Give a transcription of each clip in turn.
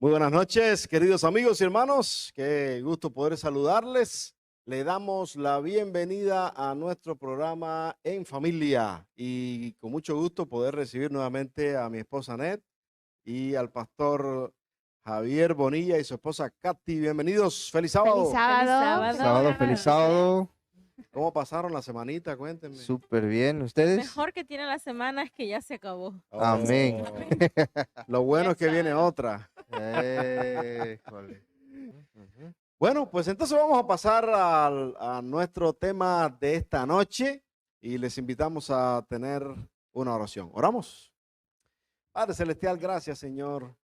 Muy buenas noches, queridos amigos y hermanos. Qué gusto poder saludarles. Le damos la bienvenida a nuestro programa En Familia y con mucho gusto poder recibir nuevamente a mi esposa Net y al pastor Javier Bonilla y su esposa Katy. Bienvenidos. Feliz Feliz sábado. Feliz sábado. sábado. Sábado, Feliz feliz sábado. ¿Cómo pasaron la semanita? Cuéntenme. Súper bien. Lo ¿Ustedes? mejor que tiene la semana es que ya se acabó. Amén. Oh, lo bueno es que viene otra. Jole. Ujú. Bueno, pues entonces vamos a pasar a nuestro tema de esta noche y les invitamos a tener una oración. ¿Oramos? Padre Celestial, gracias Señor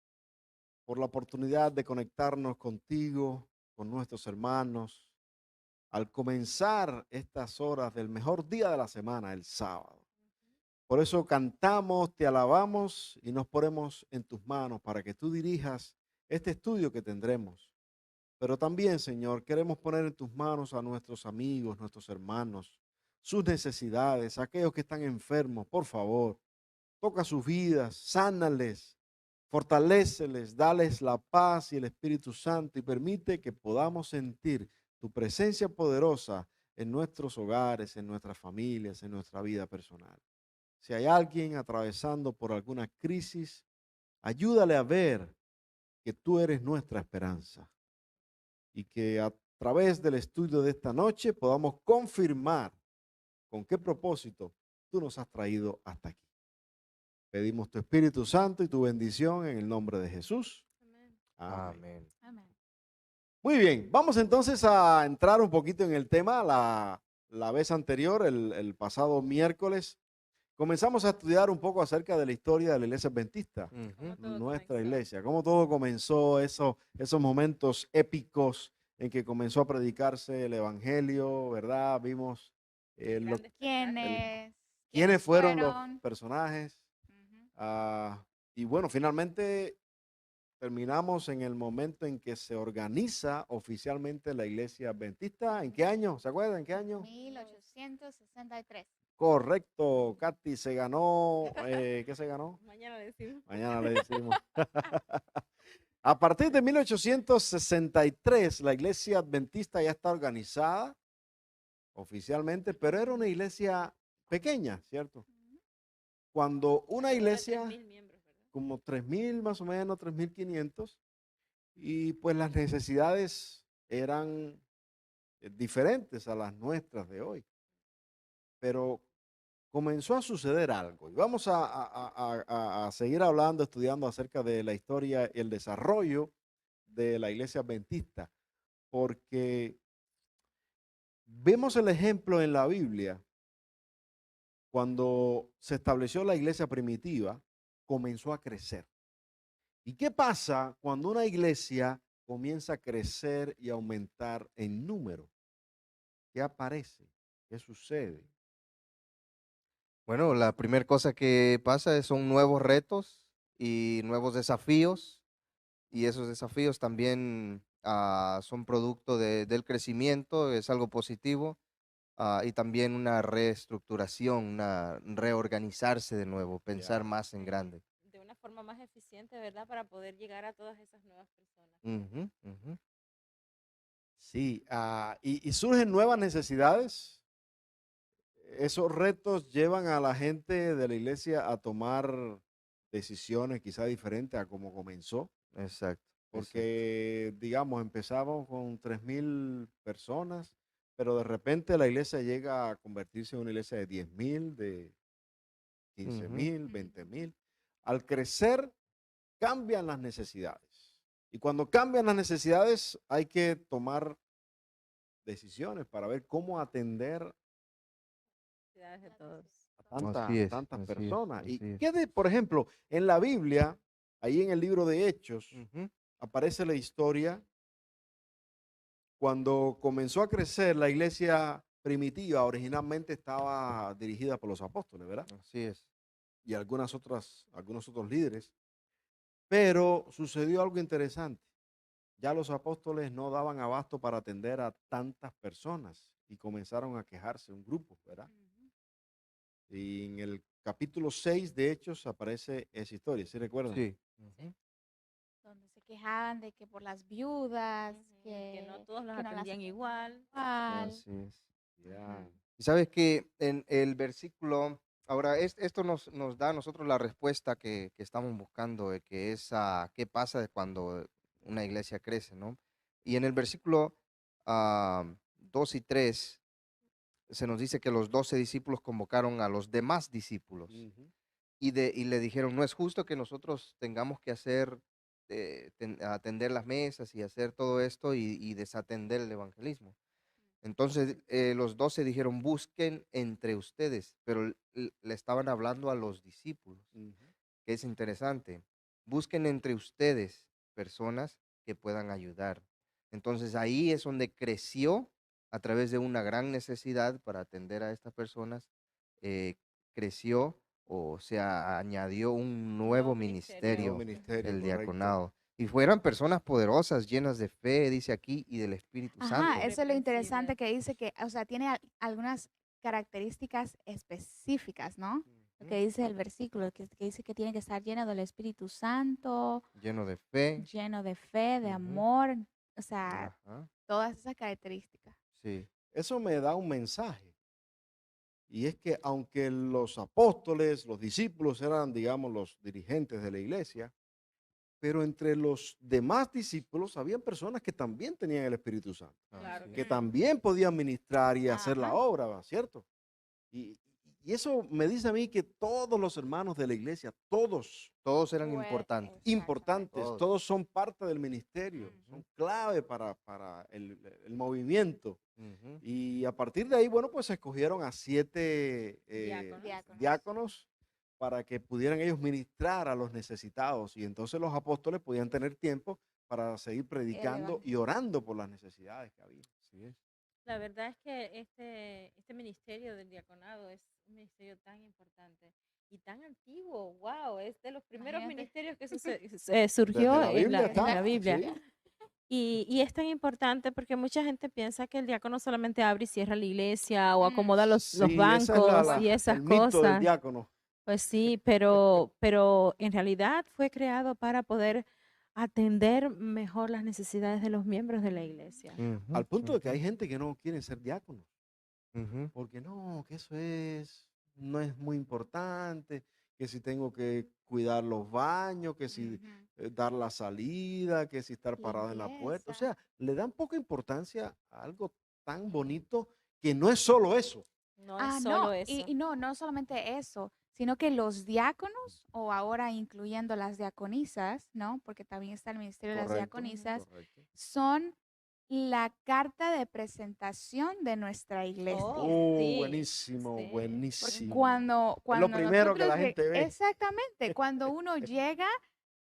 por la oportunidad de conectarnos contigo, con nuestros hermanos, al comenzar estas horas del mejor día de la semana, el sábado. Por eso cantamos, te alabamos y nos ponemos en tus manos para que tú dirijas este estudio que tendremos. Pero también, Señor, queremos poner en tus manos a nuestros amigos, nuestros hermanos, sus necesidades, aquellos que están enfermos, por favor, toca sus vidas, sánales, fortaléceles, dales la paz y el Espíritu Santo y permite que podamos sentir tu presencia poderosa en nuestros hogares, en nuestras familias, en nuestra vida personal. Si hay alguien atravesando por alguna crisis, ayúdale a ver que tú eres nuestra esperanza y que a través del estudio de esta noche podamos confirmar con qué propósito tú nos has traído hasta aquí. Pedimos tu Espíritu Santo y tu bendición en el nombre de Jesús. Amén. Amén. Amén. Amén. Muy bien, vamos entonces a entrar un poquito en el tema. La vez anterior, el pasado miércoles, comenzamos a estudiar un poco acerca de la historia de la iglesia adventista, Ujú. Todo nuestra comenzó. iglesia, cómo todo comenzó, esos momentos épicos en que comenzó a predicarse el evangelio, ¿verdad? Vimos El lo- gran despertar. ¿Quiénes? quiénes fueron los fueron? personajes. Ujú. Y bueno, finalmente terminamos en el momento en que se organiza oficialmente la iglesia adventista. ¿En qué año? ¿Se acuerdan? ¿En qué año? 1863. Correcto, Katy se ganó, ¿qué se ganó? Mañana decimos. Mañana le decimos. A partir de 1863, la iglesia adventista ya está organizada oficialmente, pero era una iglesia pequeña, ¿cierto? Ujú. Cuando una Alrededor de iglesia, 3000 miembros, ¿verdad? como 3.000 más o menos, 3.500, y pues las necesidades eran diferentes a las nuestras de hoy. Pero comenzó a suceder algo. Y vamos a seguir hablando, estudiando acerca de la historia y el desarrollo de la iglesia adventista, porque vemos el ejemplo en la Biblia. Cuando se estableció la iglesia primitiva, comenzó a crecer. ¿Y qué pasa cuando una iglesia comienza a crecer y aumentar en número? ¿Qué aparece? ¿Qué sucede? Bueno, la primera cosa que pasa son nuevos retos y nuevos desafíos. Y esos desafíos también son producto del crecimiento, es algo positivo. Y también una reestructuración, una reorganizarse de nuevo, pensar Ya. más en grande. De una forma más eficiente, ¿verdad? Para poder llegar a todas esas nuevas personas. Ujú, ujú. Sí, y surgen nuevas necesidades. Esos retos llevan a la gente de la iglesia a tomar decisiones quizá diferentes a como comenzó, Exacto, exacto. porque, digamos, empezamos con 3.000 personas, pero de repente la iglesia llega a convertirse en una iglesia de 10.000, de quince Ujú. mil, Ujú. 20.000. Al crecer, cambian las necesidades. Y cuando cambian las necesidades, hay que tomar decisiones para ver cómo atender Felicidades de todos. a Así es, tantas así es, personas. Y así es. qué de, por ejemplo, en la Biblia, ahí en el libro de Hechos, Ujú. aparece la historia cuando comenzó a crecer la iglesia primitiva, originalmente estaba dirigida por los apóstoles, ¿verdad? Así es. Y algunos otros líderes. Pero sucedió algo interesante. Ya los apóstoles no daban abasto para atender a tantas personas y comenzaron a quejarse un grupo, ¿verdad? Ujú. Y en el capítulo 6 de Hechos aparece esa historia, ¿sí recuerdan? Sí. Sí. Ujú. ¿Dónde se quejaban de que por las viudas, Que no todos los que no las atendían atendían igual. igual. Así es. Ya. Ujú. Y sabes que en el versículo, ahora esto nos da a nosotros la respuesta que estamos buscando, que es qué pasa cuando una iglesia crece, ¿no? Y en el versículo 2 y 3 se nos dice que los 12 discípulos convocaron a los demás discípulos Ujú. y le dijeron, no es justo que nosotros tengamos que hacer, atender las mesas y hacer todo esto y desatender el evangelismo. Entonces los 12 dijeron, busquen entre ustedes, pero le estaban hablando a los discípulos, Ujú. que es interesante. Busquen entre ustedes personas que puedan ayudar. Entonces ahí es donde creció a través de una gran necesidad para atender a estas personas, eh, creció o se añadió un nuevo Nuevo Nuevo ministerio. ministerio, ministerio, el correcto. diaconado. Y fueran personas poderosas, llenas de fe, dice aquí, y del Espíritu Ajá, Santo. eso es lo interesante Irreprensibles. que dice que, o sea, tiene algunas características específicas, ¿no? Lo Ujú. que dice el versículo, que dice que tiene que estar lleno del Espíritu Santo, Lleno de fe. lleno de fe, de Ujú. amor, o sea, Ajá, todas esas características. sí. Eso me da un mensaje. Y es que aunque los apóstoles, los discípulos eran, digamos, los dirigentes de la iglesia, pero entre los demás discípulos habían personas que también tenían el Espíritu Santo, Claro Así que que es. sí. también podían ministrar y hacer la Ajá. obra, ¿va? ¿Cierto? Y, y eso me dice a mí que todos los hermanos de la iglesia, todos Todos eran Pues, importantes. exactamente. importantes, Todos. todos son parte del ministerio, son Ujú. clave para el movimiento. Ujú. Y a partir de ahí, bueno, pues se escogieron a 7 Diáconos. diáconos para que pudieran ellos ministrar a los necesitados. Y entonces los apóstoles podían tener tiempo para seguir El predicando y evangelio. orando por las necesidades que había. Así es. La verdad es que este ministerio del diaconado es un ministerio tan importante y tan antiguo. Wow, es de los primeros Imagínate. ministerios que Desde surgió la Biblia en la está, Biblia. sí. Y es tan importante porque mucha gente piensa que el diácono solamente abre y cierra la iglesia o acomoda los Sí, ese es bancos y esas el mito del cosas. diácono. Pues sí, pero en realidad fue creado para poder atender mejor las necesidades de los miembros de la iglesia. Al Ujú, punto de que hay ujú, gente que no quiere ser diáconos. ujú. Porque no, que eso no es muy importante, que si tengo que cuidar los baños, que si Ujú. dar la salida, que si estar parado en la puerta. O Limpieza. sea, le dan poca importancia a algo tan bonito que no es solo eso. No es No, solo eso. y no solamente eso, sino que los diáconos, o ahora incluyendo las diaconisas, ¿no? Porque también está el ministerio de las Correcto, Ujú. diaconisas, correcto. son la carta de presentación de nuestra iglesia. Oh, sí, Buenísimo, sí. Porque buenísimo. cuando, Es lo cuando primero que nosotros la gente ve. exactamente, cuando uno llega,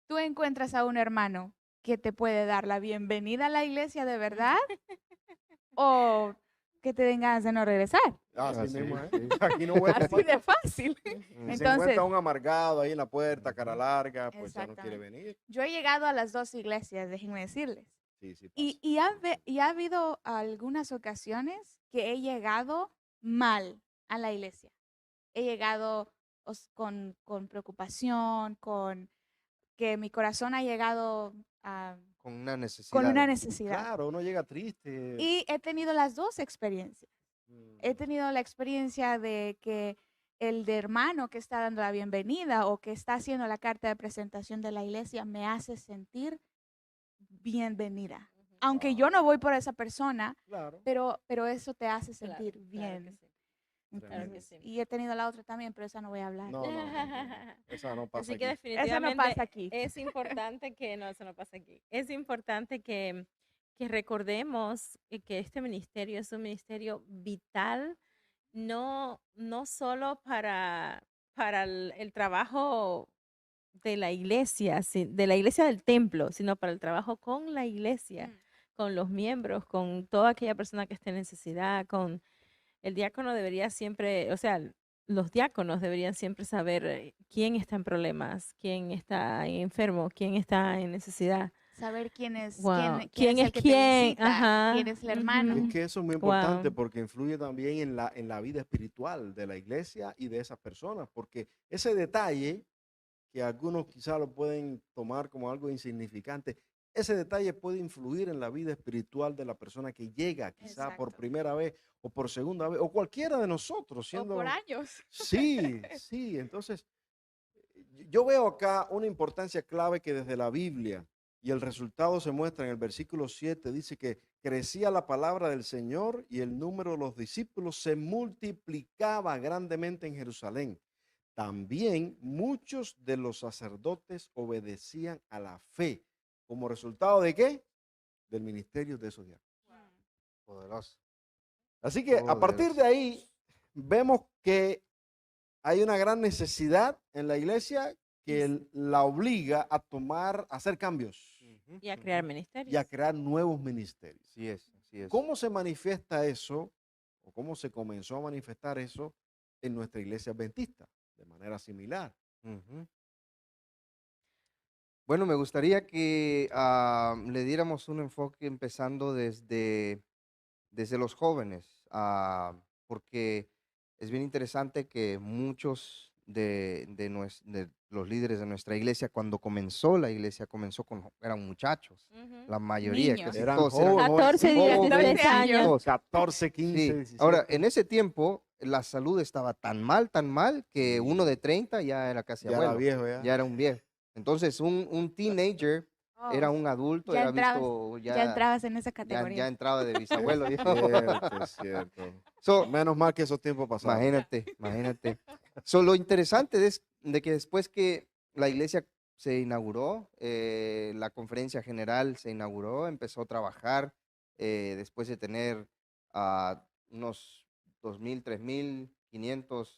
tú encuentras a un hermano que te puede dar la bienvenida a la iglesia de verdad o que te den ganas de no regresar. Así Así, mismo, ¿eh? sí. Aquí no vuelvo Así más. de fácil. Si se Entonces, encuentra un amargado ahí en la puerta, cara Ujú. larga, pues ya no quiere exactamente. venir. Yo he llegado a las dos iglesias, déjenme decirles. Sí, sí Y, pasa. y, ha, ve- y ha habido algunas ocasiones que he llegado mal a la iglesia. He llegado con preocupación, con que mi corazón ha llegado Con una con una necesidad. necesidad. Claro, uno llega triste. Y he tenido las dos experiencias. He Mm. tenido la experiencia de que el de hermano que está dando la bienvenida o que está haciendo la carta de presentación de la iglesia me hace sentir bienvenida. Ujú. Aunque Wow, yo no voy por esa persona, claro, pero eso te hace Claro, sentir claro que bien. sí. Claro que Entonces, sí. y he tenido la otra también, pero esa no voy a hablar. no, no, no, no, no. Esa no pasa Así que aquí. Eso no pasa definitivamente aquí. es importante que, no, eso no pasa aquí. Es importante que recordemos que este ministerio es un ministerio vital, no solo para el trabajo de la iglesia, de la iglesia del templo, sino para el trabajo con la iglesia, Mm. con los miembros, con toda aquella persona que esté en necesidad, con el diácono debería siempre, o sea, los diáconos deberían siempre saber quién está en problemas, quién está enfermo, quién está en necesidad. Saber Wow. quién ¿Quién es es el que te quién? visita, quién Ajá. es el Es hermano. que eso es muy importante Wow. porque influye también en la vida espiritual de la iglesia y de esas personas, porque ese detalle que algunos quizás lo pueden tomar como algo insignificante, ese detalle puede influir en la vida espiritual de la persona que llega, quizá por Exacto. primera vez o por segunda vez, o cualquiera de nosotros, O siendo... por años. Sí, sí, entonces yo veo acá una importancia clave que desde la Biblia y el resultado se muestra en el versículo 7, dice que crecía la palabra del Señor y el número de los discípulos se multiplicaba grandemente en Jerusalén. También muchos de los sacerdotes obedecían a la fe. ¿Como resultado de qué? Del ministerio de esos diáconos. Poderoso. Así que a partir de Poderoso. ahí vemos que hay una gran necesidad en la iglesia que la obliga a tomar, a hacer cambios Ujú, Y a crear ujú. y a ministerios. crear nuevos ministerios. Así es, así es. ¿Cómo se manifiesta eso o cómo se comenzó a manifestar eso en nuestra iglesia adventista? De manera similar. Ujú. Bueno, me gustaría que le diéramos un enfoque empezando desde los jóvenes, porque es bien interesante que muchos de los líderes de nuestra iglesia, cuando comenzó la iglesia, eran muchachos, Ujú. la mayoría, Niños. casi Eran todos eran jóvenes, 14, 16 jóvenes, años. todos. 14, 15, Sí, 17. ahora en ese tiempo la salud estaba tan mal, que uno de 30 ya era casi ya era abuelo, viejo ya. ya era un viejo. Entonces un teenager era Oh, un adulto, ya era entrabas, visto, ya entrabas en esa ya categoría. entraba de Es bisabuelo. cierto, es cierto. So, Menos mal que esos tiempos pasaron. imagínate. So, lo interesante es de que después que la iglesia se inauguró, la conferencia general se inauguró, empezó a trabajar, después de tener unos 2,000, 3,500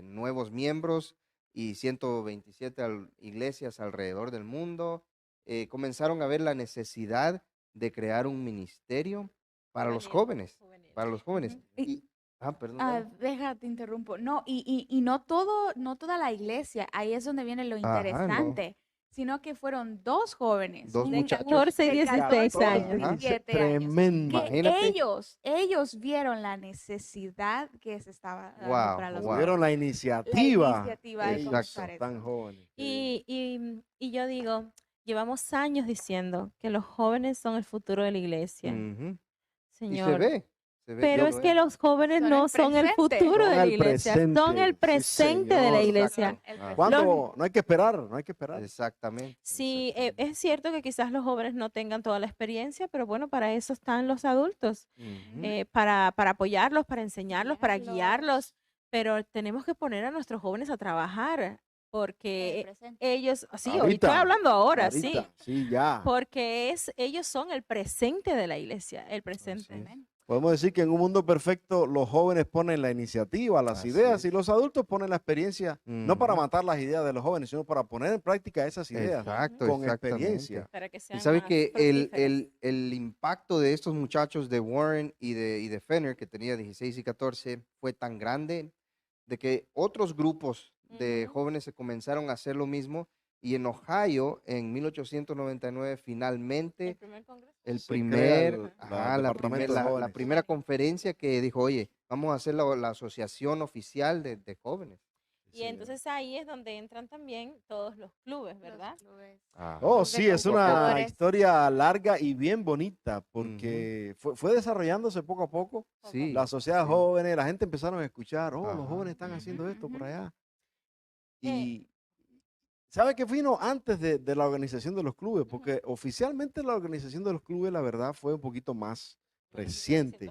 nuevos miembros y 127 iglesias alrededor del mundo, comenzaron a ver la necesidad de crear un ministerio para los Juvenil, jóvenes, para los jóvenes. Ujú. Y- Perdón. dale. Déjate interrumpo. No, y no toda la iglesia, ahí es donde viene lo Ajá, no. interesante, sino que fueron dos jóvenes, Dos De muchachos. 14 y de 16 14 y años. Ajá. 17 años, Tremendo. que Imagínate. ellos vieron la necesidad que se estaba dando Wow, para los wow. Tuvieron la jóvenes. iniciativa. iniciativa de Ellos comenzar Exacto. eso. tan jóvenes. Sí. Y yo digo, llevamos años diciendo que los jóvenes son el futuro de la iglesia, Ujú. Y Señor. se ve, Pero yo es lo que veo. los jóvenes Son no el son el presente. futuro Son de la el iglesia, son presente. el Sí, presente de la señor. iglesia. Son el Ajá. presente. ¿Cuánto? No hay que esperar, no hay que esperar. Exactamente. Sí, exactamente. es cierto que quizás los jóvenes no tengan toda la experiencia, pero bueno, para eso están los adultos, Ujú. para apoyarlos, para enseñarlos, para Guiarlos. guiarlos, pero tenemos que poner a nuestros jóvenes a trabajar, El porque presente. ellos, sí, estoy Ahorita, hablando ahora, sí, ahorita, sí, ya. porque ellos son el presente de la iglesia, el Así presente. es. Amén. Podemos decir que en un mundo perfecto los jóvenes ponen la iniciativa, las Así ideas es. y los adultos ponen la experiencia, no para Ujú. matar las ideas de los jóvenes, sino para poner en práctica esas ideas Exacto, con exactamente. experiencia. Para que Y sean sabe más que fructíferas. el impacto de estos muchachos de Warren y de Fenner, que tenía 16 y 14, fue tan grande de que otros grupos de Ujú. jóvenes se comenzaron a hacer lo mismo. Y en Ohio, en 1899, El finalmente, primer congreso. el Se crea el ajá, departamento de la jóvenes. primera conferencia que dijo, oye, vamos a hacer la asociación oficial de jóvenes. Y entonces ahí es donde entran también todos los clubes, ¿verdad? Los clubes. Oh, Club de sí, es una constructores. historia larga y bien bonita porque fue desarrollándose poco a poco. Sí, La sociedad sí. jóvenes, la gente empezaron a escuchar, oh, los Ajá. jóvenes están haciendo esto por Ujú. allá. Eh, Y ¿sabe qué vino antes de la organización de los clubes? Porque oficialmente la organización de los clubes, la verdad, fue un poquito más reciente.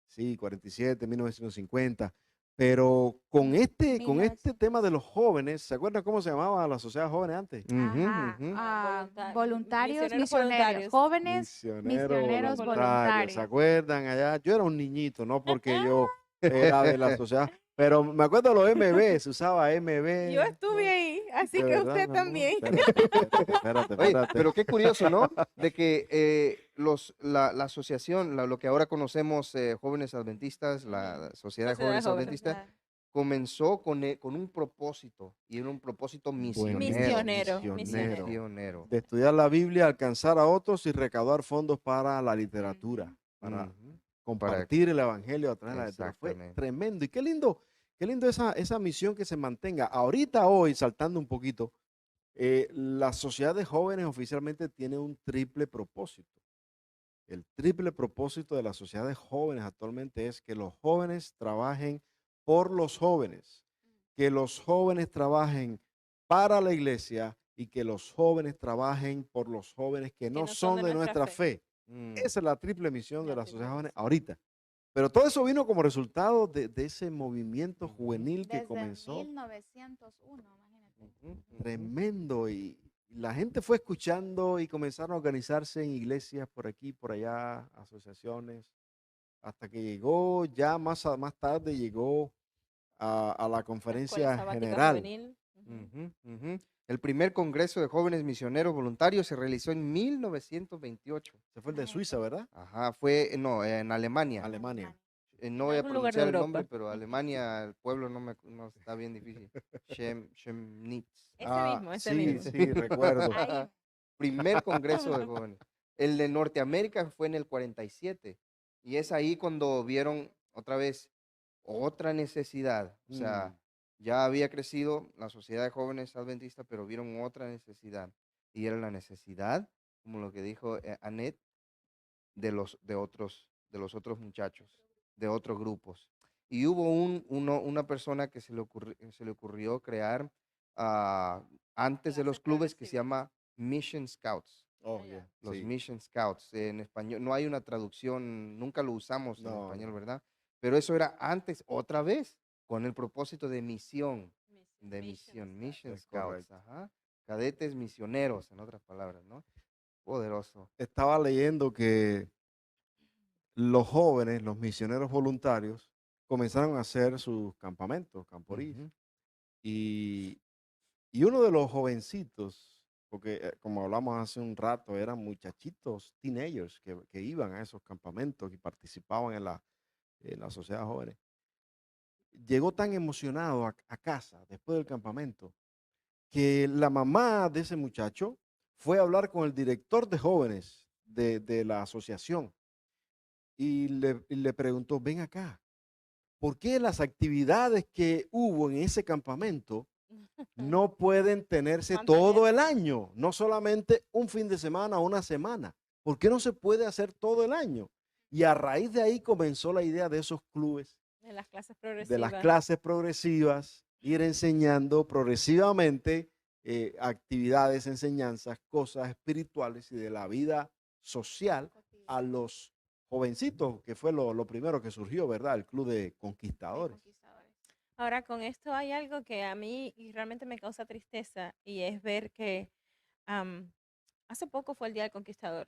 Sí, 47, 1950. Pero con este 1900. tema de los jóvenes, ¿se acuerdan cómo se llamaba la sociedad jóvenes antes? Ujú, Ajá. ujú. Voluntarios, Misioneros misioneros, voluntarios. jóvenes Misioneros misioneros ¿Se voluntarios. acuerdan allá? Yo era un niñito, no porque yo era de la sociedad, pero me acuerdo de los MB, se usaba MB. Yo estuve ahí, así ¿De que verdad, usted mi amor? también. Espérate. Oye, pero qué curioso, ¿no? De que la asociación, lo que ahora conocemos Jóvenes Adventistas, la Sociedad de Sociedad de Jóvenes Jóvenes. Adventistas, comenzó con un propósito, y era un propósito misionero. Misionero. Misionero. De estudiar la Biblia, alcanzar a otros y recaudar fondos para la literatura, para Ujú. compartir el evangelio a través de la lectura. Fue Exactamente. tremendo. Y qué lindo esa misión que se mantenga. Ahorita, hoy, saltando un poquito, La sociedad de jóvenes oficialmente tiene un triple propósito. El triple propósito de la sociedad de jóvenes actualmente es que los jóvenes trabajen por los jóvenes, que los jóvenes trabajen para la iglesia y que los jóvenes trabajen por los jóvenes que no son de nuestra fe. Mm, Esa es la triple misión de La la triple sociedad de jóvenes misión. ahorita. Pero todo eso vino como resultado de ese movimiento Ujú. juvenil que Desde comenzó 1901, imagínate. ujú, ujú. tremendo y la gente fue escuchando y comenzaron a organizarse en iglesias por aquí, por allá, asociaciones, hasta que llegó ya más tarde llegó a la La escuela conferencia sabática general. juvenil. Ujú. Ujú, ujú. El primer Congreso de Jóvenes Misioneros Voluntarios se realizó en 1928. Se fue el de Suiza, ¿verdad? Ajá, fue, no, en Alemania. Alemania. No En voy a algún lugar de pronunciar el nombre, Europa. pero Alemania, el pueblo no está bien difícil. Chemnitz. Ese Sí, mismo. sí, recuerdo. Ahí. Primer Congreso de Jóvenes. El de Norteamérica fue en el 47. Y es ahí cuando vieron otra vez otra necesidad. O sea, ya había crecido la sociedad de jóvenes adventistas, pero vieron otra necesidad. Y era la necesidad, como lo que dijo Annette, de los otros muchachos, de otros grupos. Y hubo una persona que se le ocurrió crear antes de los Clases clubes que se progresivas. llama Mission Scouts. Oh, Ah, ya. yeah, Los sí. Mission Scouts. En español, no hay una traducción, nunca lo usamos en No, español, no. ¿verdad? Pero eso era antes, otra vez, con el propósito de misión, Mission Es Scouts. correcto. Ajá. Cadetes misioneros, en otras palabras, ¿no? Poderoso. Estaba leyendo que los jóvenes, los misioneros voluntarios, comenzaron a hacer sus campamentos, camporís. Ujú. Y, y uno de los jovencitos, porque como hablamos hace un rato, eran muchachitos, teenagers, que iban a esos campamentos y participaban en la sociedad de jóvenes, llegó tan emocionado a casa después del campamento que la mamá de ese muchacho fue a hablar con el director de jóvenes de la asociación y le preguntó, ven acá, ¿por qué las actividades que hubo en ese campamento no pueden tenerse todo el Mantenerse. año? No solamente un fin de semana o una semana. ¿Por qué no se puede hacer todo el año? Y a raíz de ahí comenzó la idea de esos clubes, De las clases de las progresivas. clases progresivas, ir enseñando progresivamente actividades, enseñanzas, cosas espirituales y de la vida social a los jovencitos, que fue lo primero que surgió, ¿verdad? El Club de Conquistadores. Ahora, con esto hay algo que a mí y realmente me causa tristeza y es ver que am, hace poco fue el Día del Conquistador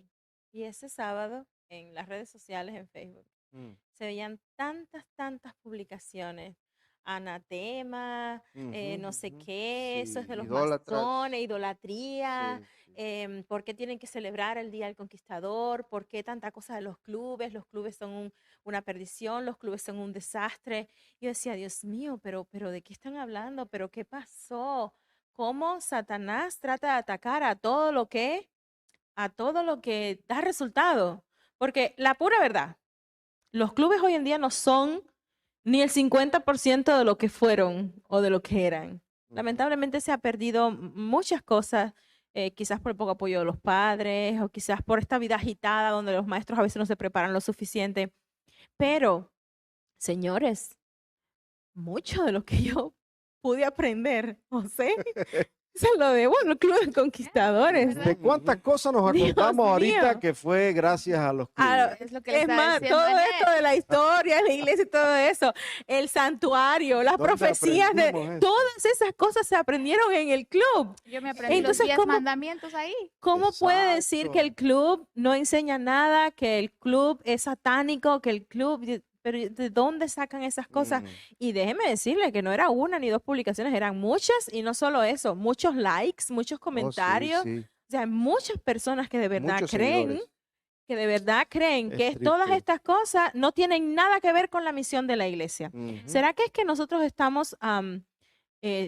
y ese sábado en las redes sociales, en Facebook, Mm, se veían tantas publicaciones, anatema, ujú, no sé ujú. qué, eso es Sí, de los Idólatras. masones, idolatría, Sí, sí. por qué tienen que celebrar el Día del Conquistador, por qué tanta cosa de los clubes son una perdición, los clubes son un desastre. Yo decía, Dios mío, pero ¿de qué están hablando? ¿Pero qué pasó? ¿Cómo Satanás trata de atacar a todo lo que da resultado? Porque la pura verdad, los clubes hoy en día no son ni el 50% de lo que fueron o de lo que eran. Ujú. Lamentablemente se ha perdido muchas cosas, quizás por el poco apoyo de los padres o quizás por esta vida agitada donde los maestros a veces no se preparan lo suficiente. Pero, señores, mucho de lo que yo pude aprender, José, se lo debo al Club de Conquistadores. ¿verdad? ¿De cuántas cosas nos Dios acordamos ahorita mío. que fue gracias a los Ah, clubes? Es lo que le es estaba más, diciendo todo Annette. esto de la historia, la iglesia y todo eso, el santuario, las ¿Dónde profecías, aprendimos eso? todas esas cosas se aprendieron en el club. Yo me aprendí los Entonces, 10 ¿cómo, mandamientos ahí. cómo puede decir que el Exacto. club no enseña nada, que el club es satánico, que el club, pero ¿de dónde sacan esas cosas? Mm, Y déjeme decirle que no era una ni dos publicaciones, eran muchas y no solo eso, muchos likes, muchos oh, sí, comentarios. sí. O sea, hay muchas personas que de verdad Muchos creen seguidores. que Es todas triste. estas cosas no tienen nada que ver con la misión de la iglesia. Ujú. ¿Será que es que nosotros estamos,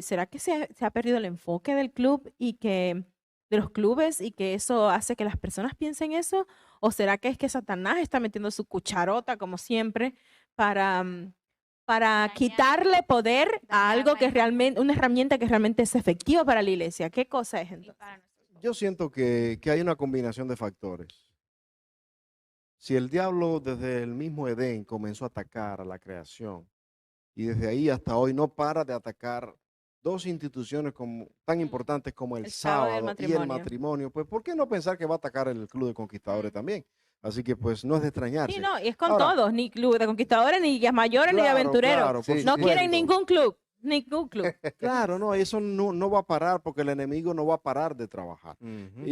será que se ha perdido el enfoque del club y que de los clubes y que eso hace que las personas piensen eso? ¿O será que es que Satanás está metiendo su cucharota, como siempre, para para Dañar. quitarle poder a Dañar algo la que imagen. realmente, una herramienta que realmente es efectiva para la iglesia. ¿Qué cosa es Y entonces? para nuestros jóvenes. Yo siento que hay una combinación de factores. Si el diablo desde el mismo Edén comenzó a atacar a la creación y desde ahí hasta hoy no para de atacar dos instituciones tan importantes como el El sábado y el sábado y el matrimonio. matrimonio, pues ¿por qué no pensar que va a atacar el Club de Conquistadores también? Así que pues no es de Sí, extrañarse. no, y es con Ahora, todos, ni club de conquistadores, ni guías mayores, ni de claro, aventureros. claro, por Sí, No quieren supuesto. ningún club, ningún club. Claro, no, eso no va a parar porque el enemigo no va a parar de trabajar. Ujú.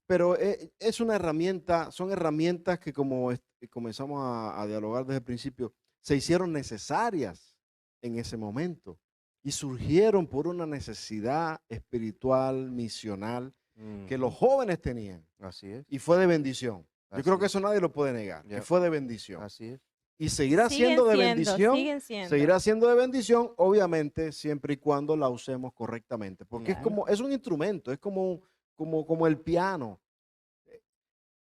Pero es una herramienta, son herramientas que como comenzamos a dialogar desde el principio, se hicieron necesarias en ese momento y surgieron por una necesidad espiritual, misional, que los Ujú. jóvenes tenían Así es, y fue de bendición. Yo así creo que es, eso nadie lo puede negar, que Ya. fue de bendición. así es. Y seguirá Siguen siendo de siendo, bendición, siguen siendo. seguirá siendo de bendición, obviamente, siempre y cuando la usemos correctamente, porque Ujú. es un instrumento, es como el piano.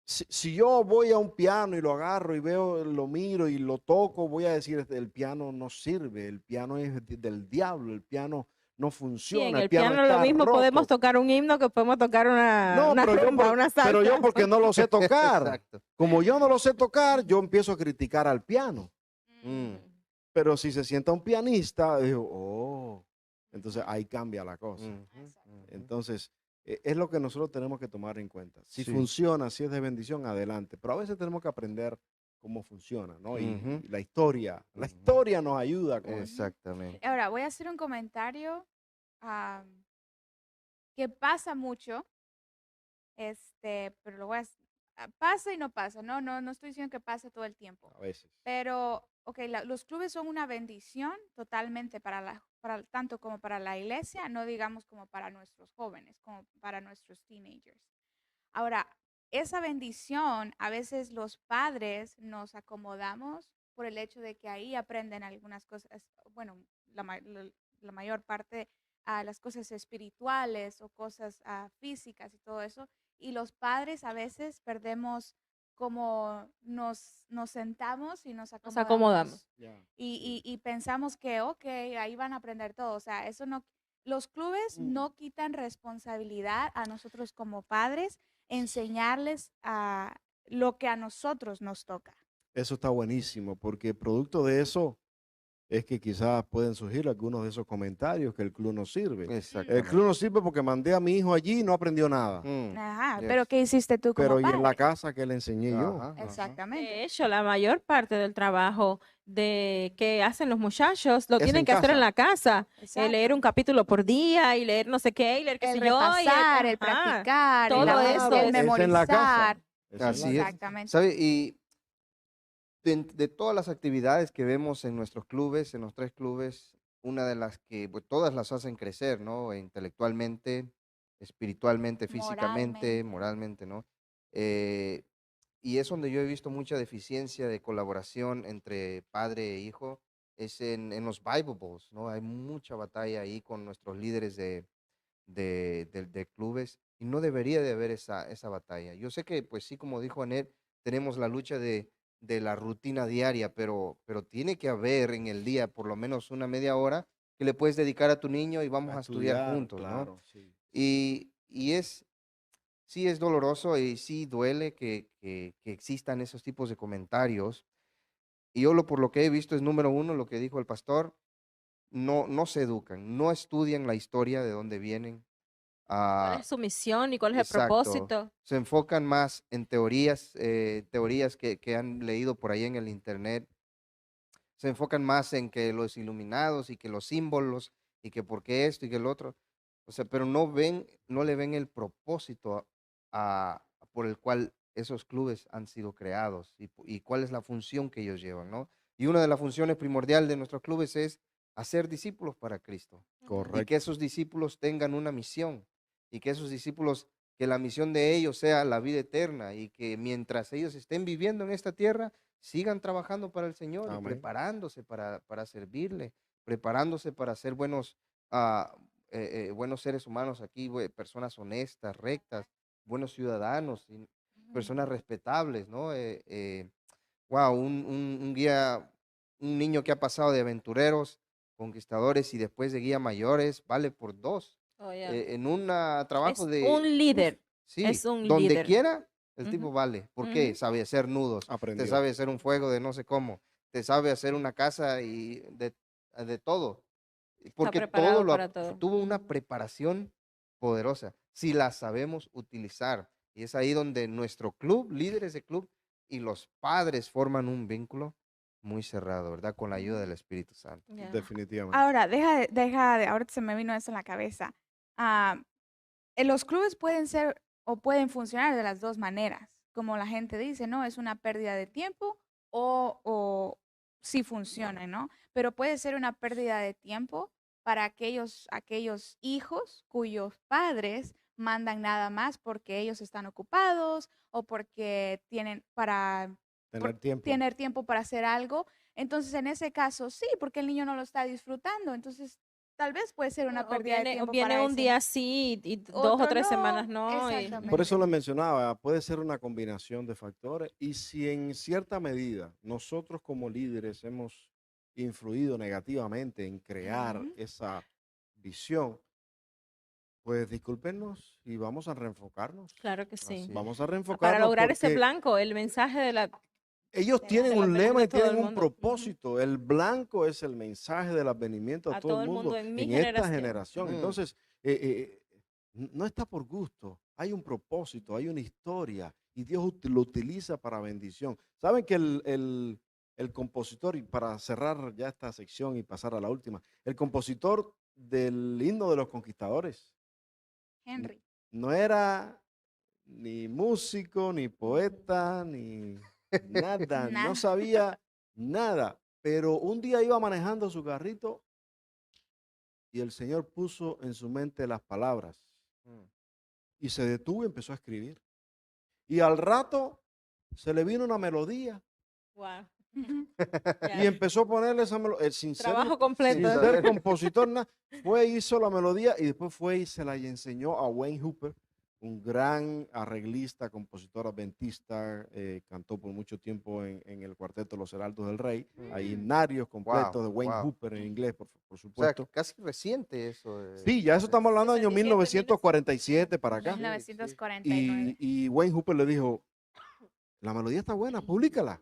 Si yo voy a un piano y lo agarro y veo, lo miro y lo toco, voy a decir, el piano no sirve, el piano es del diablo, el piano no Sí, en funciona, el el piano piano lo está mismo podemos roto. tocar un himno que podemos tocar No, una rumba, una salsa. pero yo porque no lo sé tocar. Exacto. Como yo no lo sé tocar, yo empiezo a criticar al piano. Mm. Pero si se sienta un pianista, digo, oh, entonces ahí cambia la cosa. Ujú, ujú. Entonces, es lo que nosotros tenemos que tomar en cuenta. Si Sí. funciona, si es de bendición, adelante. Pero a veces tenemos que aprender cómo funciona, ¿no? Ujú. Y la historia Ujú. nos ayuda con eso. Exactamente. Ahora, voy a hacer un comentario que pasa mucho, pero pasa y no pasa, no estoy diciendo que pasa todo el tiempo, A veces. pero, ok, los clubes son una bendición totalmente tanto como para la iglesia, no digamos como para nuestros jóvenes, como para nuestros teenagers. Ahora, esa bendición, a veces los padres nos acomodamos por el hecho de que ahí aprenden algunas cosas, bueno, la mayor parte a las cosas espirituales o cosas físicas y todo eso. Y los padres a veces perdemos como nos sentamos y nos Nos acomodamos. acomodamos y pensamos que, ok, ahí van a aprender todo. O sea, eso no, los clubes no quitan responsabilidad a nosotros como padres enseñarles a lo que a nosotros nos toca. Eso está buenísimo, porque producto de eso es que quizás pueden surgir algunos de esos comentarios que el club no sirve. El Exactamente. club no sirve porque mandé a mi hijo allí y no aprendió nada. Ajá, Yes. pero ¿qué hiciste tú como Pero y en la padre? casa que le enseñé yo. Ajá, ajá. Exactamente. De hecho, la mayor parte del trabajo que hacen los muchachos lo Es tienen en que hacer casa. en la casa. Exacto. Leer un capítulo por día y leer no sé qué, y leer qué El sé yo. repasar, el ajá. practicar, todo Claro, eso el es en la casa. memorizar. Es en la Así casa. es. Exactamente. ¿Sabe? Y de todas las actividades que vemos en nuestros clubes, en los 3 clubes, una de las que pues, todas las hacen crecer, ¿no? Intelectualmente, espiritualmente, físicamente, Moralmente. moralmente, ¿no? Eh, y es donde yo he visto mucha deficiencia de colaboración entre padre e hijo, es en los Bible Bowls, ¿no? Hay mucha batalla ahí con nuestros líderes de clubes y no debería de haber esa batalla. Yo sé que, pues sí, como dijo Anet, tenemos la lucha de la rutina diaria, pero tiene que haber en el día por lo menos una media hora que le puedes dedicar a tu niño y vamos a estudiar juntos, ¿no? claro, sí. Y sí es doloroso y sí duele que existan esos tipos de comentarios. Y yo por lo que he visto es número uno, lo que dijo el pastor, no se educan, no estudian la historia de dónde vienen. ¿Cuál Ah, es su misión y cuál es el exacto. propósito? Se enfocan más en teorías que han leído por ahí en el internet. Se enfocan más en que los iluminados y que los símbolos y que por qué esto y que el otro. O sea, pero no le ven el propósito por el cual esos clubes han sido creados y cuál es la función que ellos llevan, ¿no? Y una de las funciones primordiales de nuestros clubes es hacer discípulos para Cristo y que Correcto. esos discípulos tengan una misión y que esos discípulos, que la misión de ellos sea la vida eterna y que mientras ellos estén viviendo en esta tierra, sigan trabajando para el Señor y Amén. preparándose para servirle, preparándose para ser ah, buenos seres humanos aquí, personas honestas, rectas, buenos ciudadanos, personas respetables, ¿no? Wow, un guía un niño que ha pasado de aventureros, conquistadores y después de guía mayores, vale por dos. Oh, yeah. En un trabajo Es de, un líder, sí, es un donde líder. quiera, el Ujú, tipo vale. ¿Por qué? ujú. Sabe hacer nudos, te Aprendió. sabe hacer un fuego de no sé cómo, te sabe hacer una casa y de todo. Está Porque preparado para todo. tuvo una preparación poderosa, si la sabemos utilizar. Y es ahí donde nuestro club, líderes de club y los padres forman un vínculo muy cerrado, ¿verdad? Con la ayuda del Espíritu Santo. Yeah. Definitivamente. Ahora, ahorita se me vino eso en la cabeza. Ah, los clubes pueden ser o pueden funcionar de las dos maneras. Como la gente dice, ¿no? Es una pérdida de tiempo o sí funciona, ¿no? Pero puede ser una pérdida de tiempo para aquellos hijos cuyos padres mandan nada más porque ellos están ocupados o porque tienen Tener tiempo. tener tiempo para hacer algo. Entonces, en ese caso, sí, porque el niño no lo está disfrutando. Entonces, tal vez puede ser una O pérdida de viene, o tiempo viene para un ese día sí y 2 o otro 3 no, semanas no. Por exactamente. eso le mencionaba, puede ser una combinación de factores y si en cierta medida nosotros como líderes hemos influido negativamente en crear Ujú. esa visión, pues discúlpenos y vamos a reenfocarnos. Claro que sí. Así Vamos es. a Para reenfocarnos lograr ese porque blanco, el mensaje de la... ellos De tienen del un advenimiento lema y a todo tienen el un mundo. Ujú. propósito. El blanco es el mensaje del advenimiento a A todo todo el el mundo mundo en mi en esta generación. generación. Mm, Entonces, no está por gusto. Hay un propósito, hay una historia y Dios lo utiliza para bendición. ¿Saben que el compositor, y para cerrar ya esta sección y pasar a la última, el compositor del himno de los conquistadores Henry. no era ni músico, ni poeta, ni nada, no Nada. sabía nada, pero un día iba manejando su carrito y el Señor puso en su mente las palabras mm. y se detuvo y empezó a escribir. Y al rato se le vino una melodía Wow. Ujú. y empezó a ponerle esa melodía, sin ser, Trabajo Sin completo. sin ser saber. compositor, fue, hizo la melodía y después fue y se la enseñó a Wayne Hooper, un gran arreglista, compositor adventista, cantó por mucho tiempo en el cuarteto Los Heraldos del Rey. Hay Mm. himnarios completos Wow, de Wayne wow. Hooper en inglés, por O sea, supuesto. casi reciente eso. Sí, ya eso estamos hablando del año 67, 1947 para acá. Sí, sí. 1949. Y Wayne Hooper le dijo, la melodía está buena, públicala.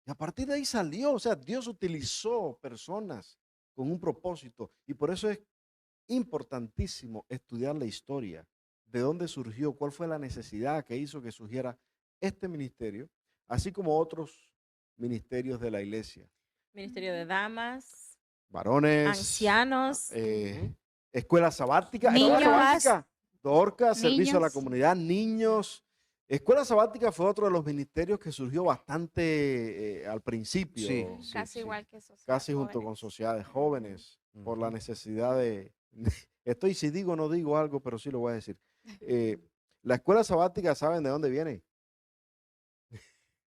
Y a partir de ahí salió, o sea, Dios utilizó personas con un propósito. Y por eso es importantísimo estudiar la historia, de dónde surgió, cuál fue la necesidad que hizo que surgiera este ministerio, así como otros ministerios de la iglesia. Ministerio de damas, Varones, ancianos. Ujú. escuela sabática, Niños. Dorcas, servicio a la Niños. comunidad, niños. Escuela sabática fue otro de los ministerios que surgió bastante al principio, Sí, Mm, sí, casi sí. igual que sociedad casi junto con jóvenes. sociedades jóvenes, por la Ujú. necesidad de... Estoy, si digo, no digo algo, pero sí lo voy a decir. Eh, la escuela sabática, ¿saben de dónde viene?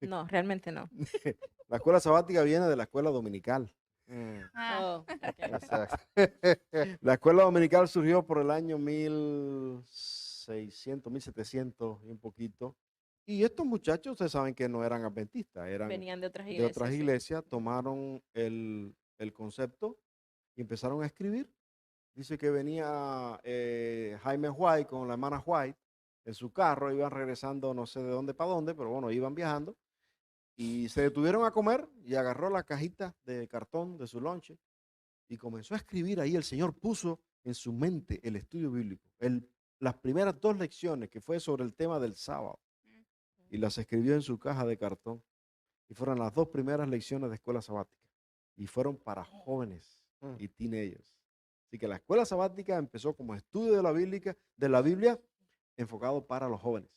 No, realmente no. La escuela sabática viene de la escuela dominical. Mm, Ah, Oh, ok. exacto. La escuela dominical surgió por el año 1600, 1700 y un poquito. Y estos muchachos, ustedes saben que no eran adventistas, eran Venían de otras de iglesias. otras sí. iglesias, tomaron el concepto y empezaron a escribir. Dice que venía Jaime White con la hermana White en su carro, iban regresando no sé de dónde para dónde, pero bueno, iban viajando y se detuvieron a comer y agarró la cajita de cartón de su lonche y comenzó a escribir ahí. El Señor puso en su mente el estudio bíblico, las primeras 2 lecciones que fue sobre el tema del sábado y las escribió en su caja de cartón y fueron las 2 primeras lecciones de escuela sabática y fueron para jóvenes Mm. y teenagers. Así que la escuela sabática empezó como estudio de la Biblia enfocado para los jóvenes.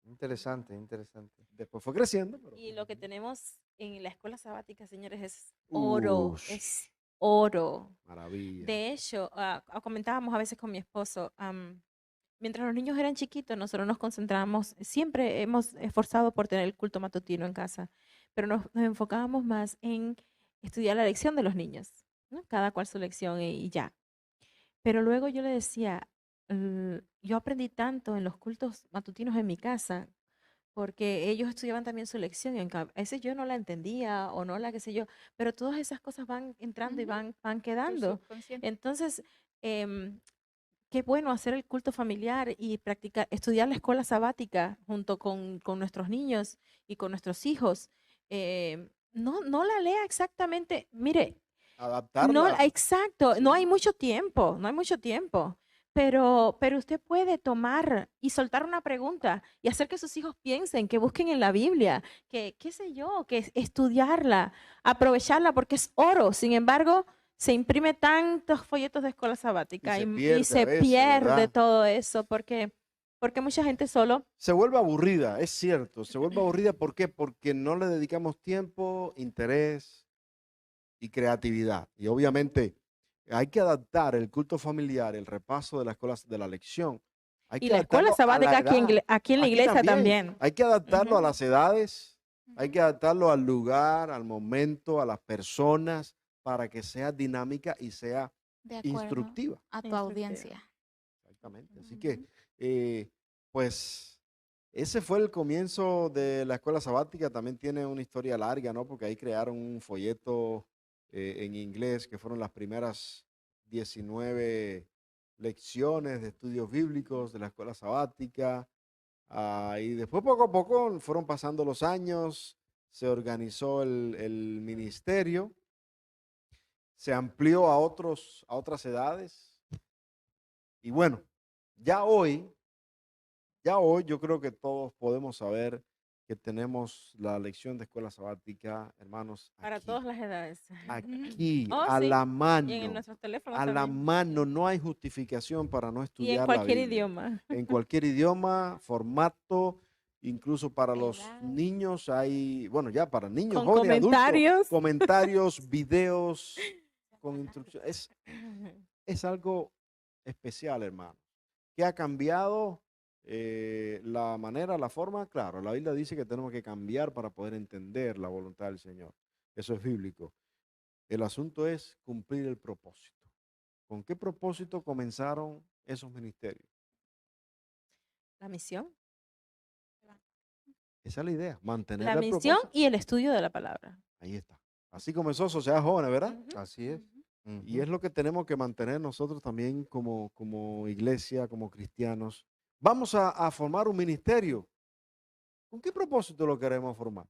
Interesante, interesante. Después fue creciendo, pero Y lo que tenemos en la escuela sabática, señores, es oro. Ush. Es oro. maravilla. De hecho, comentábamos a veces con mi esposo, mientras los niños eran chiquitos, nosotros nos concentrábamos, siempre hemos esforzado por tener el culto matutino en casa, pero nos enfocábamos más en estudiar la lección de los niños, ¿no? Cada cual su lección y ya. Pero luego yo le decía, yo aprendí tanto en los cultos matutinos en mi casa, porque ellos estudiaban también su lección y a veces yo no la entendía o no la qué sé yo, pero todas esas cosas van entrando y Ujú. van Tu quedando. subconsciente. Entonces, em, qué bueno hacer el culto familiar y practicar, estudiar la escuela sabática junto con nuestros niños y con nuestros hijos. No la lea exactamente, mire, no, Adaptarla. exacto, no hay Sí. mucho tiempo, no hay mucho tiempo, pero usted puede tomar y soltar una pregunta y hacer que sus hijos piensen, que busquen en la Biblia, que, qué sé yo, que estudiarla, aprovecharla porque es oro. Sin embargo, se imprime tantos folletos de escuela Y sabática se y pierde a se veces, pierde ¿verdad? todo eso porque mucha gente solo, Se vuelve aburrida, es cierto, se vuelve aburrida. ¿Por qué? Porque no le dedicamos tiempo, interés y creatividad. Y obviamente hay que adaptar el culto familiar, el repaso de las escuelas de la lección. Hay y que la escuela adaptarlo a la sabática edad. aquí en la Aquí iglesia también. también. Hay que adaptarlo a Ujú. las edades, hay que Ujú. adaptarlo al lugar, al momento, a las personas, para que sea dinámica y sea De acuerdo instructiva. a tu Instructivo. audiencia. Exactamente. Así que, Ujú. eh, pues, ese fue el comienzo de la escuela sabática. También tiene una historia larga, ¿no? Porque ahí crearon un folleto en inglés que fueron las primeras 19 lecciones de estudios bíblicos de la escuela sabática. Y después, poco a poco, fueron pasando los años, se organizó el ministerio, se amplió a otras edades. Y bueno, ya hoy ya hoy yo creo que todos podemos saber que tenemos la lección de escuela sabática, hermanos, Para aquí, todas las edades. aquí, Oh, sí, y en mano, nuestros teléfonos a la también. mano. No hay justificación para no Y en estudiar la cualquier Biblia. idioma. En cualquier idioma, formato, incluso para los Edad. niños hay, bueno, ya para niños, Con jóvenes, adultos, comentarios. comentarios, videos con Zapatas. instrucciones. Es algo especial, hermano. ¿Qué ha cambiado la manera, la forma? Claro, la Biblia dice que tenemos que cambiar para poder entender la voluntad del Señor. Eso es bíblico. El asunto es cumplir el propósito. ¿Con qué propósito comenzaron esos ministerios? La misión. Esa es la idea, mantener La el misión propósito. y el estudio de la palabra. Ahí está. Así comenzó Sociedad Jóvenes, ¿verdad? Ujú. Así es. Ujú. Y es Ujú. lo que tenemos que mantener nosotros también como iglesia, como cristianos. Vamos a formar un ministerio. ¿Con qué propósito lo queremos formar?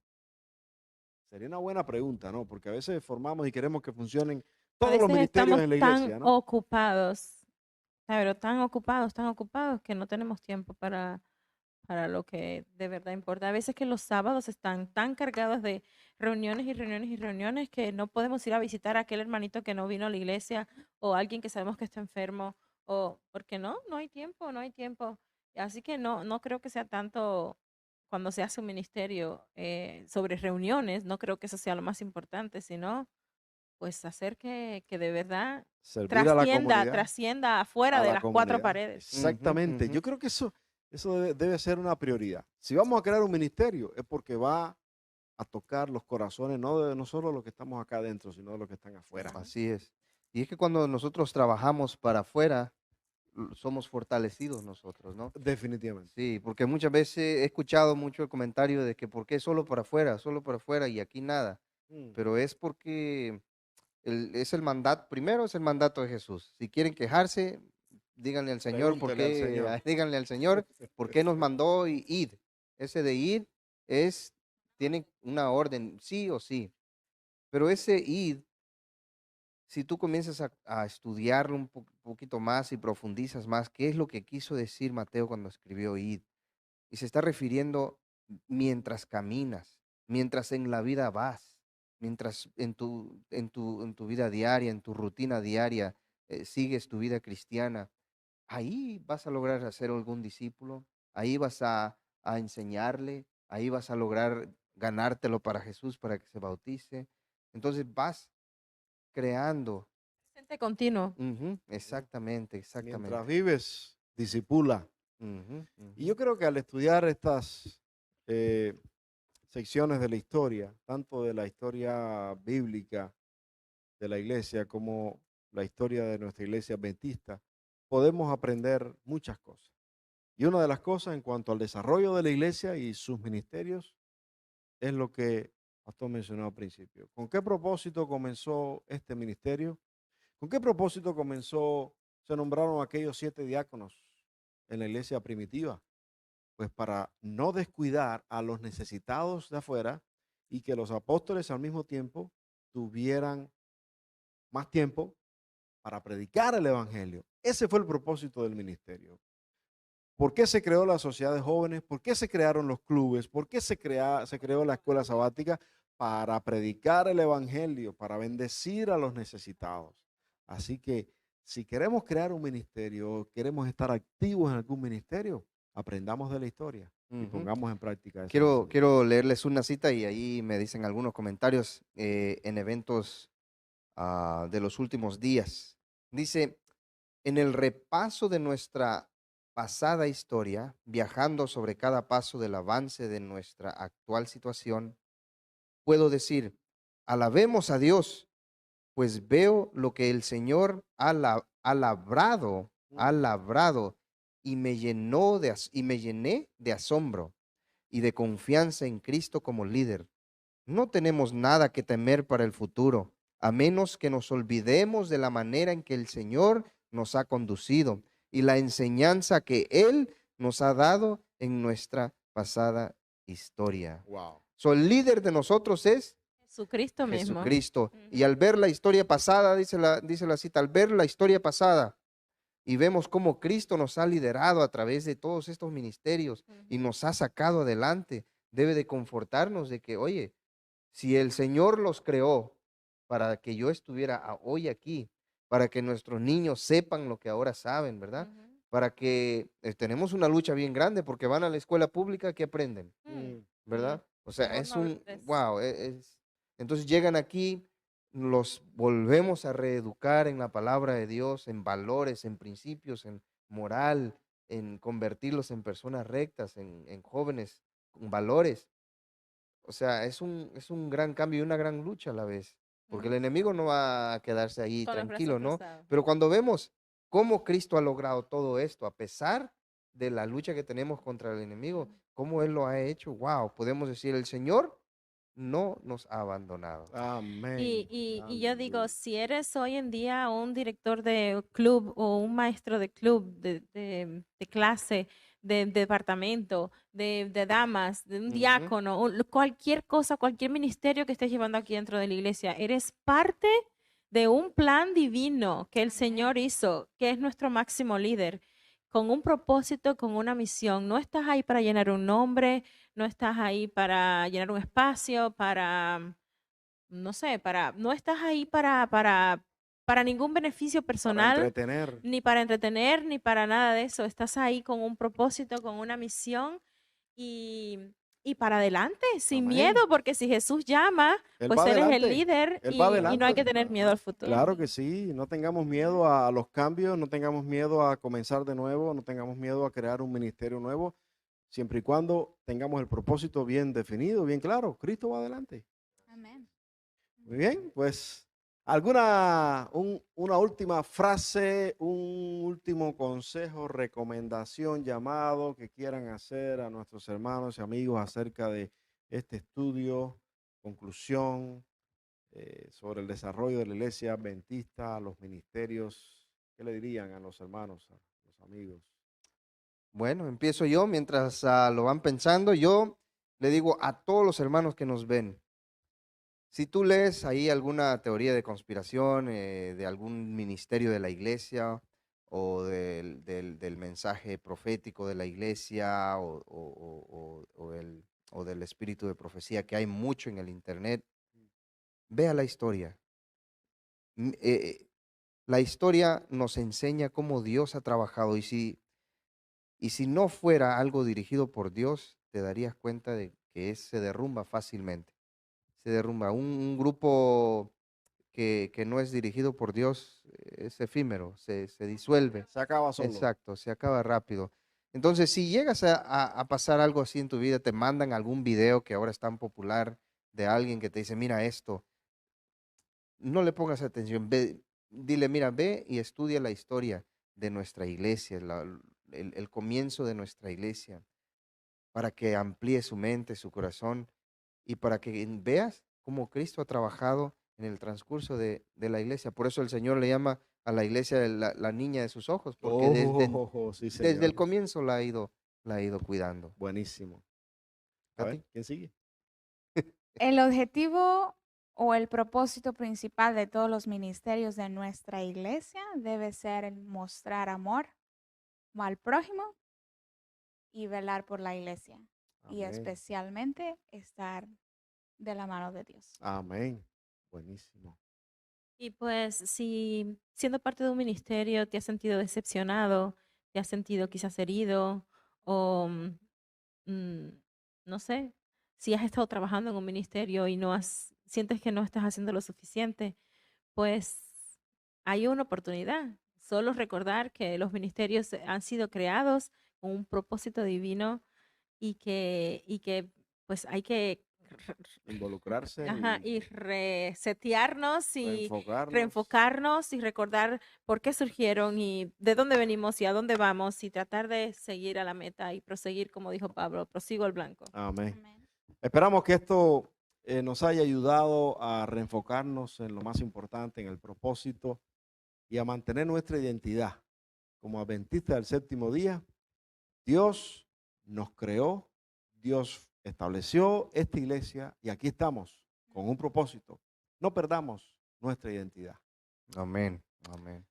Sería una buena pregunta, ¿no? Porque a veces formamos y queremos que funcionen A todos los veces ministerios estamos en la tan iglesia, ¿no? ocupados, pero tan ocupados que no tenemos tiempo para lo que de verdad importa. A veces que los sábados están tan cargados de reuniones y reuniones y reuniones que no podemos ir a visitar a aquel hermanito que no vino a la iglesia o alguien que sabemos que está enfermo o porque no hay tiempo, no hay tiempo. Así que no creo que sea tanto cuando se hace un ministerio sobre reuniones, no creo que eso sea lo más importante, sino pues hacer que de verdad Servir trascienda afuera a de la las cuatro comunidad. paredes. Ujú, Exactamente. ujú. Yo creo que eso debe ser una prioridad. Si vamos a crear un ministerio, es porque va a tocar los corazones, no solo los que estamos acá adentro, sino de los que están afuera. Ujú. Así es. Y es que cuando nosotros trabajamos para afuera, somos fortalecidos nosotros, ¿no? Definitivamente. Sí, porque muchas veces he escuchado mucho el comentario de que por qué solo para afuera y aquí nada. Mm. Pero es porque es el mandato, primero es el mandato de Jesús. Si quieren quejarse, díganle al Señor por Pregúntele al qué, Señor. díganle al Señor por qué nos mandó id. Ese de id es, tiene una orden, sí o sí. Pero ese id, si tú comienzas a estudiarlo un poquito más y profundizas más, ¿qué es lo que quiso decir Mateo cuando escribió id? Y se está refiriendo mientras caminas, mientras en la vida vas, mientras en tu vida diaria, en tu rutina diaria, sigues tu vida cristiana. Ahí vas a lograr hacer algún discípulo, ahí vas a enseñarle, ahí vas a lograr ganártelo para Jesús, para que se bautice. Entonces vas creando. Presente continuo. Ujú, Ujú. exactamente, Mientras exactamente. vives, disipula. Ujú, Y ujú. yo creo que al estudiar estas eh, secciones de la historia, tanto de la historia bíblica de la iglesia como la historia de nuestra iglesia adventista, podemos aprender muchas cosas. Y una de las cosas en cuanto al desarrollo de la iglesia y sus ministerios es lo que el pastor mencionó al principio. ¿Con qué propósito comenzó este ministerio? ¿Con qué propósito comenzó, se nombraron aquellos 7 diáconos en la iglesia primitiva? Pues para no descuidar a los necesitados de afuera y que los apóstoles al mismo tiempo tuvieran más tiempo para predicar el evangelio. Ese fue el propósito del ministerio. ¿Por qué se creó la sociedad de jóvenes? ¿Por qué se crearon los clubes? ¿Por qué se creó la escuela sabática? Para predicar el evangelio, para bendecir a los necesitados. Así que si queremos crear un ministerio, queremos estar activos en algún ministerio, aprendamos de la historia y Ujú. pongamos en práctica eso. Quiero leerles una cita y ahí me dicen algunos comentarios en eventos de los últimos días. Dice, en el repaso de nuestra pasada historia, viajando sobre cada paso del avance de nuestra actual situación, puedo decir, alabemos a Dios, pues veo lo que el Señor ha labrado y y me llené de asombro y de confianza en Cristo como líder. No tenemos nada que temer para el futuro, a menos que nos olvidemos de la manera en que el Señor nos ha conducido y la enseñanza que Él nos ha dado en nuestra pasada historia. Wow. El líder de nosotros es Jesucristo mismo. Jesucristo. Y Ujú. al ver la historia pasada, dice la cita, al ver la historia pasada y vemos cómo Cristo nos ha liderado a través de todos estos ministerios y Ujú. nos ha sacado adelante, debe de confortarnos de que, oye, si el Señor los creó para que yo estuviera hoy aquí, para que nuestros niños sepan lo que ahora saben, ¿verdad? Ujú. Para que tenemos una lucha bien grande porque van a la escuela pública, ¿qué aprenden? Mm. ¿Verdad? O sea, Somos es un, nobles. wow, entonces llegan aquí, los volvemos a reeducar en la palabra de Dios, en valores, en principios, en moral, en convertirlos en personas rectas, en jóvenes con valores. O sea, es un gran cambio y una gran lucha a la vez, porque el Ujú. enemigo no va a quedarse ahí Con los brazos tranquilo, ¿no? cruzados. Pero cuando vemos cómo Cristo ha logrado todo esto, a pesar de la lucha que tenemos contra el enemigo, Ujú. cómo Él lo ha hecho, wow, podemos decir, el Señor no nos ha abandonado. Amén. Y yo digo, Aleluya. si eres hoy en día un director de club o un maestro de club, de clase, de departamento, de damas, de un Ujú. diácono, cualquier cosa, cualquier ministerio que estés llevando aquí dentro de la iglesia, eres parte de un plan divino que el Amén. Señor hizo, que es nuestro máximo líder, con un propósito, con una misión. No estás ahí para llenar un nombre, no estás ahí para llenar un espacio, no sé, no estás ahí para ningún beneficio Para personal, entretener. ni para entretener, ni para nada de eso. Estás ahí con un propósito, con una misión y, y para adelante, sin Amén. miedo, porque si Jesús llama, Él pues va Él es el adelante. líder Él va y no hay adelante. que tener miedo al futuro. Claro que sí, no tengamos miedo a los cambios, no tengamos miedo a comenzar de nuevo, no tengamos miedo a crear un ministerio nuevo, siempre y cuando tengamos el propósito bien definido, bien claro. Cristo va adelante. Amén. Muy bien, pues una última frase, un último consejo, recomendación, llamado que quieran hacer a nuestros hermanos y amigos acerca de este estudio, conclusión sobre el desarrollo de la iglesia adventista, los ministerios. ¿Qué le dirían a los hermanos, a los amigos? Bueno, empiezo yo mientras lo van pensando. Yo le digo a todos los hermanos que nos ven, si tú lees ahí alguna teoría de conspiración de algún ministerio de la iglesia o del mensaje profético de la iglesia o del espíritu de profecía que hay mucho en el internet, vea la historia. La historia nos enseña cómo Dios ha trabajado y si no fuera algo dirigido por Dios, te darías cuenta de que se derrumba fácilmente. Se derrumba. Un grupo que no es dirigido por Dios es efímero, se disuelve. Se acaba solo. Exacto, se acaba rápido. Entonces, si llegas a pasar algo así en tu vida, te mandan algún video que ahora es tan popular de alguien que te dice, mira esto, no le pongas atención, dile, mira, ve y estudia la historia de nuestra iglesia, el comienzo de nuestra iglesia, para que amplíe su mente, su corazón, y para que veas cómo Cristo ha trabajado en el transcurso de la iglesia. Por eso el Señor le llama a la iglesia la niña de sus ojos, porque Sí, desde el señor. comienzo la ha ido cuidando. Buenísimo. A Katy. ver, ¿quién sigue? El objetivo o el propósito principal de todos los ministerios de nuestra iglesia debe ser el mostrar amor al prójimo y velar por la iglesia. Y Amén. especialmente estar de la mano de Dios. Amén. Buenísimo. Y pues si siendo parte de un ministerio te has sentido decepcionado, te has sentido quizás herido o mm, no sé, si has estado trabajando en un ministerio y sientes que no estás haciendo lo suficiente, pues hay una oportunidad. Solo recordar que los ministerios han sido creados con un propósito divino y que pues hay que Involucrarse y resetearnos y reenfocarnos. reenfocarnos y recordar por qué surgieron y de dónde venimos y a dónde vamos y tratar de seguir a la meta y proseguir, como dijo Pablo, prosigo al blanco. Amén. Amén. Esperamos que esto nos haya ayudado a reenfocarnos en lo más importante, en el propósito y a mantener nuestra identidad. Como adventistas del séptimo día, Dios nos creó, Dios estableció esta iglesia y aquí estamos con un propósito. No perdamos nuestra identidad. Amén. Amén.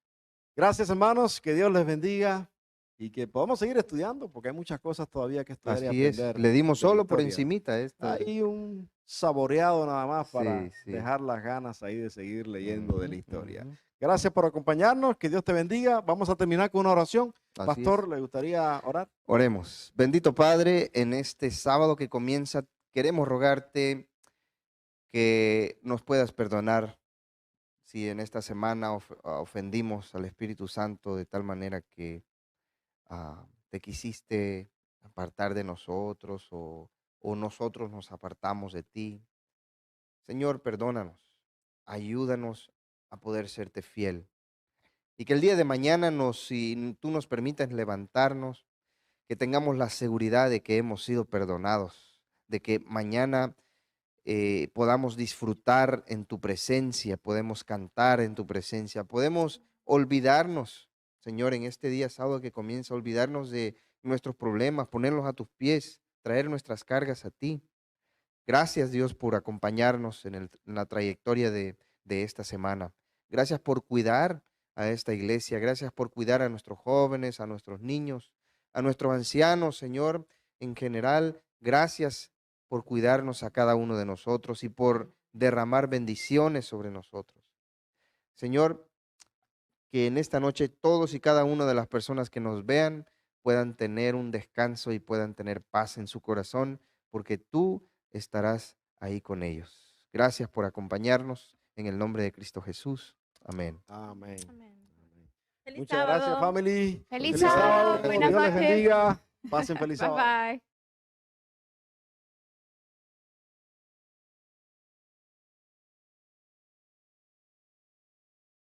Gracias, hermanos, que Dios les bendiga y que podamos seguir estudiando porque hay muchas cosas todavía que estudiar y Así es. aprender. Le dimos de la solo por historia. encimita esto. Hay un saboreado nada más para Sí, sí. dejar las ganas ahí de seguir leyendo de la Ujú, historia. ujú. Gracias por acompañarnos, que Dios te bendiga. Vamos a terminar con una oración. Así Pastor, es. ¿le gustaría orar? Oremos. Bendito Padre, en este sábado que comienza, queremos rogarte que nos puedas perdonar si en esta semana ofendimos al Espíritu Santo de tal manera que te quisiste apartar de nosotros o nosotros nos apartamos de ti. Señor, perdónanos, ayúdanos a poder serte fiel. Y que el día de mañana, si tú nos permitas levantarnos, que tengamos la seguridad de que hemos sido perdonados, de que mañana podamos disfrutar en tu presencia, podemos cantar en tu presencia, podemos olvidarnos, Señor, en este día sábado que comienza, olvidarnos de nuestros problemas, ponerlos a tus pies, traer nuestras cargas a ti. Gracias, Dios, por acompañarnos en la trayectoria de esta semana. Gracias por cuidar a esta iglesia. Gracias por cuidar a nuestros jóvenes, a nuestros niños, a nuestros ancianos, Señor, en general. Gracias por cuidarnos a cada uno de nosotros y por derramar bendiciones sobre nosotros. Señor, que en esta noche todos y cada una de las personas que nos vean puedan tener un descanso y puedan tener paz en su corazón, porque tú estarás ahí con ellos. Gracias por acompañarnos en el nombre de Cristo Jesús. Amén. Amén. Amén. Feliz Muchas gracias, sábado. family. Feliz sábado. sábado. Que Buenas Dios les noches. bendiga. Pasen feliz Bye sábado. bye.